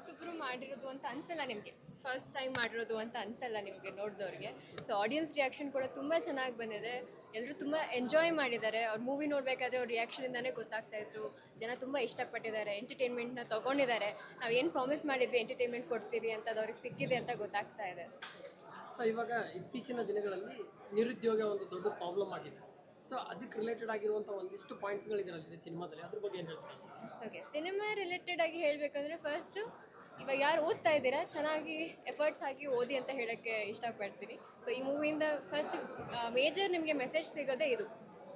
ಹೊಸಬ್ರು ಮಾಡಿರೋದು ಅಂತ ಅನ್ಸಲ್ಲ ನಿಮಗೆ, ಫಸ್ಟ್ ಟೈಮ್ ಮಾಡಿರೋದು ಅಂತ ಅನ್ಸಲ್ಲ ನಿಮಗೆ ನೋಡಿದವ್ರಿಗೆ. ಸೊ ಆಡಿಯನ್ಸ್ ರಿಯಾಕ್ಷನ್ ಕೂಡ ತುಂಬ ಚೆನ್ನಾಗಿ ಬಂದಿದೆ, ಎಲ್ಲರೂ ತುಂಬ ಎಂಜಾಯ್ ಮಾಡಿದ್ದಾರೆ. ಅವ್ರು ಮೂವಿ ನೋಡಬೇಕಾದ್ರೆ ಅವ್ರ ರಿಯಾಕ್ಷನಿಂದನೇ ಗೊತ್ತಾಗ್ತಾ ಇತ್ತು, ಜನ ತುಂಬ ಇಷ್ಟಪಟ್ಟಿದ್ದಾರೆ, ಎಂಟರ್ಟೈನ್ಮೆಂಟ್ನ ತೊಗೊಂಡಿದ್ದಾರೆ. ನಾವು ಏನು ಪ್ರಾಮಿಸ್ ಮಾಡಿದ್ವಿ ಎಂಟರ್ಟೈನ್ಮೆಂಟ್ ಕೊಡ್ತೀವಿ ಅಂತ ಅದು ಅವ್ರಿಗೆ ಸಿಕ್ಕಿದೆ ಅಂತ ಗೊತ್ತಾಗ್ತಾ ಇದೆ. ಸೊ ಇವಾಗ ಇತ್ತೀಚಿನ ದಿನಗಳಲ್ಲಿ ನಿರುದ್ಯೋಗ ಒಂದು ದೊಡ್ಡ ಪ್ರಾಬ್ಲಮ್ ಆಗಿದೆ. ಸೊ ಅದಕ್ಕೆ ರಿಲೇಟೆಡ್ ಆಗಿರುವಂಥ ಒಂದಿಷ್ಟು ಪಾಯಿಂಟ್ಸ್ಗಳಿದಿರಲಿದೆ ಸಿನಿಮಾದಲ್ಲಿ, ಅದ್ರ ಬಗ್ಗೆ ಏನು ಹೇಳ್ತೀರಾ? ಓಕೆ, ಸಿನಿಮಾ ರಿಲೇಟೆಡ್ ಆಗಿ ಹೇಳಬೇಕಂದ್ರೆ ಫಸ್ಟು ಇವಾಗ ಯಾರು ಓದ್ತಾ ಇದ್ದೀರಾ ಚೆನ್ನಾಗಿ ಎಫರ್ಟ್ಸ್ ಹಾಕಿ ಓದಿ ಅಂತ ಹೇಳೋಕ್ಕೆ ಇಷ್ಟಪಡ್ತೀನಿ. ಸೊ ಈ ಮೂವಿಯಿಂದ ಫಸ್ಟ್ ಮೇಜರ್ ನಿಮಗೆ ಮೆಸೇಜ್ ಸಿಗೋದೇ ಇದು.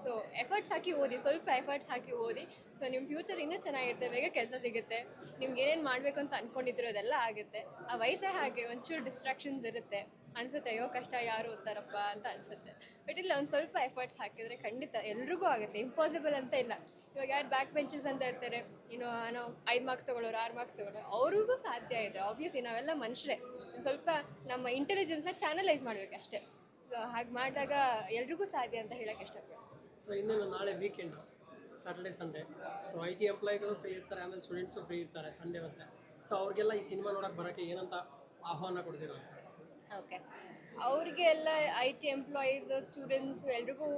ಸೊ ಎಫರ್ಟ್ಸ್ ಹಾಕಿ ಓದಿ, ಸ್ವಲ್ಪ ಎಫರ್ಟ್ಸ್ ಹಾಕಿ ಓದಿ. ಸೊ ನಿಮ್ಮ ಫ್ಯೂಚರ್ ಇನ್ನೂ ಚೆನ್ನಾಗಿರುತ್ತೆ, ಬೇಗ ಕೆಲಸ ಸಿಗುತ್ತೆ, ನಿಮ್ಗೆ ಏನೇನು ಮಾಡಬೇಕು ಅಂತ ಅಂದ್ಕೊಂಡಿದ್ರು ಅದೆಲ್ಲ ಆಗುತ್ತೆ. ಆ ವಯಸ್ಸೇ ಹಾಗೆ, ಒಂಚೂರು ಡಿಸ್ಟ್ರಾಕ್ಷನ್ಸ್ ಇರುತ್ತೆ, ಅನಿಸುತ್ತೆ ಅಯ್ಯೋ ಕಷ್ಟ ಯಾರು ಓದ್ತಾರಪ್ಪ ಅಂತ ಅನಿಸುತ್ತೆ. ಬಟ್ ಇಲ್ಲ, ಒಂದು ಸ್ವಲ್ಪ ಎಫರ್ಟ್ಸ್ ಹಾಕಿದರೆ ಖಂಡಿತ ಎಲ್ರಿಗೂ ಆಗುತ್ತೆ, ಇಂಪಾಸಿಬಲ್ ಅಂತ ಇಲ್ಲ. ಇವಾಗ ಯಾರು ಬ್ಯಾಕ್ ಬೆಂಚಸ್ ಅಂತ ಇರ್ತಾರೆ, ನಾವು 5 ಮಾರ್ಕ್ಸ್ ತೊಗೊಳ್ಳೋರು 6 ಮಾರ್ಕ್ಸ್ ತೊಗೊಳ್ಳೋರು, ಅವ್ರಿಗೂ ಸಾಧ್ಯ ಇದೆ. ಆಬ್ವಿಯಸ್ಲಿ ನಾವೆಲ್ಲ ಮನುಷ್ಯರೇ, ಒಂದು ಸ್ವಲ್ಪ ನಮ್ಮ ಇಂಟೆಲಿಜೆನ್ಸ್ನ ಚಾನಲೈಸ್ ಮಾಡಬೇಕು ಅಷ್ಟೇ. ಸೊ ಹಾಗೆ ಮಾಡಿದಾಗ ಎಲ್ರಿಗೂ ಸಾಧ್ಯ ಅಂತ ಹೇಳೋಕ್ಕೆ ಇಷ್ಟಪಡ್ತೀನಿ. ಸೊ ಇನ್ನೇನು ನಾಳೆ weekend, Saturday Sunday. So IT ಎಂಪ್ಲಾಯಿಗಳು ಫ್ರೀ ಇರ್ತಾರೆ, ಆಮೇಲೆ ಸ್ಟೂಡೆಂಟ್ಸು ಫ್ರೀ ಇರ್ತಾರೆ ಸಂಡೇ ಮತ್ತೆ. ಸೊ ಅವ್ರಿಗೆಲ್ಲ ಈ ಸಿನಿಮಾ ನೋಡೋಕ್ಕೆ ಬರೋಕ್ಕೆ ಏನಂತ ಆಹ್ವಾನ ಕೊಡ್ತೀರಾ? ಓಕೆ, ಅವರಿಗೆ ಎಲ್ಲ IT ಎಂಪ್ಲಾಯೀಸ್ ಸ್ಟೂಡೆಂಟ್ಸು ಎಲ್ರಿಗೂ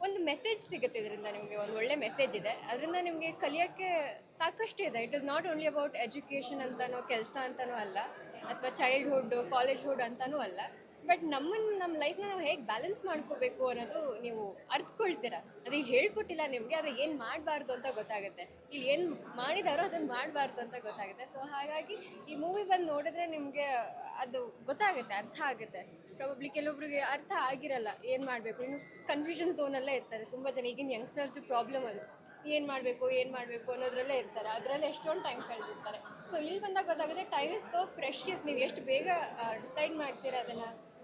ಒಂದು ಮೆಸೇಜ್ ಸಿಗುತ್ತೆ ಇದರಿಂದ. ನಿಮಗೆ ಒಂದು ಒಳ್ಳೆ ಮೆಸೇಜ್ ಇದೆ, ಅದರಿಂದ ನಿಮಗೆ ಕಲಿಯೋಕ್ಕೆ ಸಾಕಷ್ಟು ಇದೆ. It is not only about education ಅಂತನೋ ಕೆಲಸ ಅಂತನೋ ಅಲ್ಲ, ಅಥವಾ ಚೈಲ್ಡ್ಹುಡ್ ಕಾಲೇಜ್ಹುಡ್ ಅಂತನೂ ಅಲ್ಲ. ಬಟ್ ನಮ್ಮ ಲೈಫ್ನ ನಾವು ಹೇಗೆ ಬ್ಯಾಲೆನ್ಸ್ ಮಾಡ್ಕೋಬೇಕು ಅನ್ನೋದು ನೀವು ಅರ್ಥಕೊಳ್ತೀರ. ಅದು ಇಲ್ಲಿ ಹೇಳ್ಕೊಟ್ಟಿಲ್ಲ ನಿಮಗೆ, ಆದರೆ ಏನು ಮಾಡಬಾರ್ದು ಅಂತ ಗೊತ್ತಾಗುತ್ತೆ. ಇಲ್ಲಿ ಏನು ಮಾಡಿದಾರೋ ಅದನ್ನು ಮಾಡಬಾರ್ದು ಅಂತ ಗೊತ್ತಾಗುತ್ತೆ. ಸೊ ಹಾಗಾಗಿ ಈ ಮೂವಿ ಬಂದು ನೋಡಿದ್ರೆ ನಿಮಗೆ ಅದು ಗೊತ್ತಾಗುತ್ತೆ, ಅರ್ಥ ಆಗುತ್ತೆ. ಪ್ರಾಬಬ್ಲಿ ಕೆಲವೊಬ್ರಿಗೆ ಅರ್ಥ ಆಗಿರಲ್ಲ, ಏನು ಮಾಡಬೇಕು, ಇನ್ನು ಕನ್ಫ್ಯೂಷನ್ ಝೋನಲ್ಲೇ ಇರ್ತಾರೆ ತುಂಬ ಜನ. ಈಗಿನ ಯಂಗ್ಸ್ಟರ್ಸ್ ಪ್ರಾಬ್ಲಮ್ ಅದು, ಏನು ಮಾಡಬೇಕು ಅನ್ನೋದ್ರಲ್ಲೇ ಇರ್ತಾರೆ, ಅದರಲ್ಲೇ ಎಷ್ಟೊಂದು ಟೈಮ್ ಕಳೆದಿರ್ತಾರೆ. ಸೊ ಇಲ್ಲಿ ಬಂದಾಗ ಗೊತ್ತಾಗುತ್ತೆ ಟೈಮ್ ಇಸ್ ಸೋ ಪ್ರೆಷಿಯಸ್, ನೀವು ಎಷ್ಟು ಬೇಗ ಡಿಸೈಡ್ ಮಾಡ್ತೀರಾ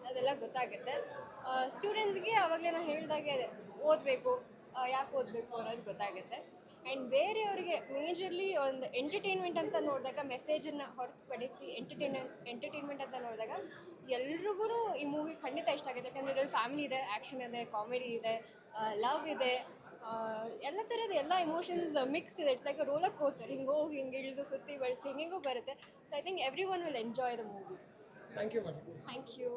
ಅದೆಲ್ಲ ಗೊತ್ತಾಗುತ್ತೆ. ಸ್ಟೂಡೆಂಟ್ಸ್ಗೆ ಆವಾಗಲೇ ನಾನು ಹೇಳಿದಾಗೆ ಓದಬೇಕು, ಯಾಕೆ ಓದಬೇಕು ಅನ್ನೋದು ಗೊತ್ತಾಗುತ್ತೆ. ಆ್ಯಂಡ್ ಬೇರೆಯವರಿಗೆ ಮೇಜರ್ಲಿ ಒಂದು ಎಂಟರ್ಟೈನ್ಮೆಂಟ್ ಅಂತ ನೋಡಿದಾಗ, ಮೆಸೇಜನ್ನು ಹೊರತುಪಡಿಸಿ ಎಂಟರ್ಟೈನ್ಮೆಂಟ್ ಅಂತ ನೋಡಿದಾಗ ಎಲ್ರಿಗೂ ಈ ಮೂವಿ ಖಂಡಿತ ಇಷ್ಟ ಆಗುತ್ತೆ. ಯಾಕಂದರೆ ಇದರಲ್ಲಿ ಫ್ಯಾಮಿಲಿ ಇದೆ, ಆ್ಯಕ್ಷನ್ ಇದೆ, ಕಾಮಿಡಿ ಇದೆ, ಲವ್ ಇದೆ, ಎಲ್ಲ ಥರದ ಎಲ್ಲ ಇಮೋಷನ್ಸ್ ಮಿಕ್ಸ್ಡ್ ಇದೆ. It's like a roller coaster, ಹಿಂಗೆ ಹೋಗಿ ಹಿಂಗೆ ಇಳಿದು ಸುತ್ತಿ ಬಳಸಿ ಹಿಂಗೂ ಬರುತ್ತೆ. So I think everyone will enjoy the movie. Thank you madam. Thank you.